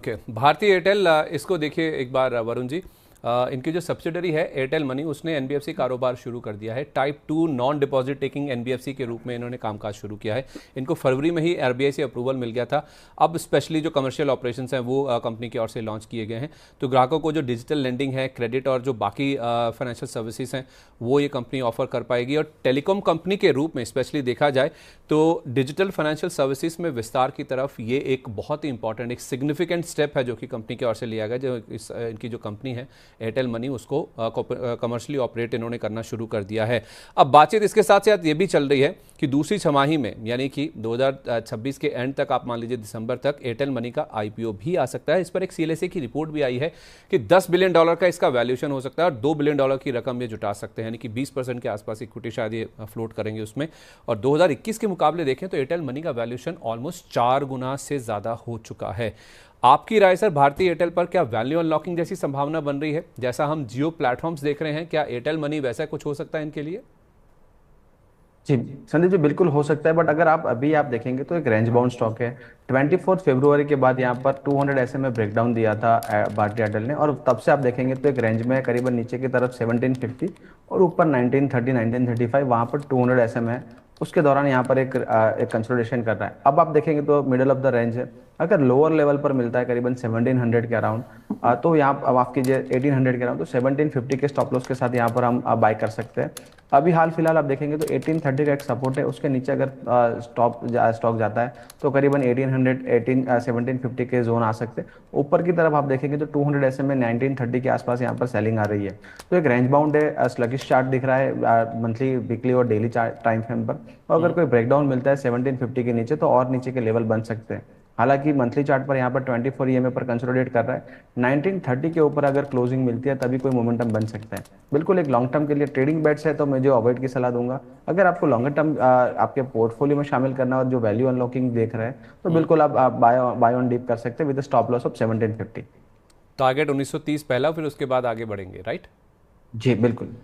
Okay भारतीय Airtel, इसको देखिए एक बार वरुण जी। इनकी जो सब्सिडरी है एयरटेल मनी, उसने एनबीएफसी कारोबार शुरू कर दिया है। Type 2 non deposit taking NBFC के रूप में इन्होंने कामकाज शुरू किया है। इनको फरवरी में ही आरबीआई से अप्रूवल मिल गया था। अब स्पेशली जो कमर्शियल ऑपरेशंस हैं वो कंपनी की ओर से लॉन्च किए गए हैं। तो ग्राहकों को जो डिजिटल लेंडिंग है, क्रेडिट और जो बाकी फाइनेंशियल सर्विसेज हैं वो ये कंपनी ऑफर कर पाएगी। और टेलीकॉम कंपनी के रूप में स्पेशली देखा जाए तो डिजिटल फाइनेंशियल सर्विसेज में विस्तार की तरफ ये एक बहुत ही इंपॉर्टेंट, एक सिग्निफिकेंट स्टेप है जो कि कंपनी की ओर से लिया गया। जो इनकी जो कंपनी है एयरटेल मनी, उसको कमर्शियली ऑपरेट इन्होंने करना शुरू कर दिया है। अब बातचीत इसके साथ साथ ये भी चल रही है कि दूसरी छमाही में यानी कि 2026 के एंड तक, आप मान लीजिए दिसंबर तक, एयरटेल मनी का आईपीओ भी आ सकता है। इस पर एक सीएलएसए की रिपोर्ट भी आई है कि $10 बिलियन का इसका वैल्यूएशन हो सकता है और $2 बिलियन की रकम ये जुटा सकते हैं, यानी कि 20% के आसपास इक्विटी शायद ये फ्लोट करेंगे उसमें। और 2021 के मुकाबले देखें तो एयरटेल मनी का वैल्यूएशन ऑलमोस्ट 4 गुना से ज्यादा हो चुका है। आपकी राय सर, भारतीय एयरटेल पर क्या वैल्यू अनलॉकिंग जैसी संभावना बन रही है? जैसा हम जियो प्लेटफॉर्म्स देख रहे हैं, क्या एयरटेल मनी वैसा कुछ हो सकता है इनके लिए? जी संदीप जी, बिल्कुल हो सकता है, बट अगर आप देखेंगे तो एक रेंज बाउंड स्टॉक है। 24 फरवरी के बाद यहाँ पर 200 ऐसे में ब्रेकडाउन दिया था भारतीय एयरटेल ने, और तब से आप देखेंगे तो एक रेंज में है, करीबन नीचे की तरफ 1750 और ऊपर 1930 1935, वहाँ पर 200 ऐसे में है। उसके दौरान यहाँ पर एक कंसोलिडेशन कर रहा है। अब आप देखेंगे तो मिडल ऑफ द रेंज है। अगर लोअर लेवल पर मिलता है करीबन 1700 के अराउंड, तो यहाँ अब माफ कीजिए 1800 के अराउंड, तो 1750 के स्टॉप लॉस के साथ यहाँ पर हम बाय कर सकते हैं। अभी हाल फिलहाल आप देखेंगे तो 1830 का एक सपोर्ट है, उसके नीचे अगर स्टॉक जाता है तो करीबन 1750 के जोन आ सकते हैं। ऊपर की तरफ आप देखेंगे तो 200 ऐसे में 1930 के आसपास यहाँ पर सेलिंग आ रही है। तो एक रेंज बाउंड है, स्लगिश चार्ट दिख रहा है मंथली, वीकली और डेली टाइम फ्रेम पर। और अगर कोई ब्रेकडाउन मिलता है 1750 के नीचे तो और नीचे के लेवल बन सकते हैं। हालांकि मंथली चार्ट पर यहाँ पर 24 ईएमए पर कंसोलिडेट कर रहा है। 1930 के ऊपर अगर क्लोजिंग मिलती है तभी कोई मोमेंटम बन सकता है। बिल्कुल एक लॉन्ग टर्म के लिए ट्रेडिंग बेट्स है तो मैं जो अवॉइड की सलाह दूंगा। अगर आपको लॉन्गर टर्म आपके पोर्टफोलियो में शामिल करना और जो वैल्यू अनलॉकिंग देख रहे हैं तो बिल्कुल आप बाय ऑन डीप कर सकते हैं with stop loss of 1750। Target 1930 पहला, फिर उसके बाद आगे बढ़ेंगे, राइट? जी बिल्कुल।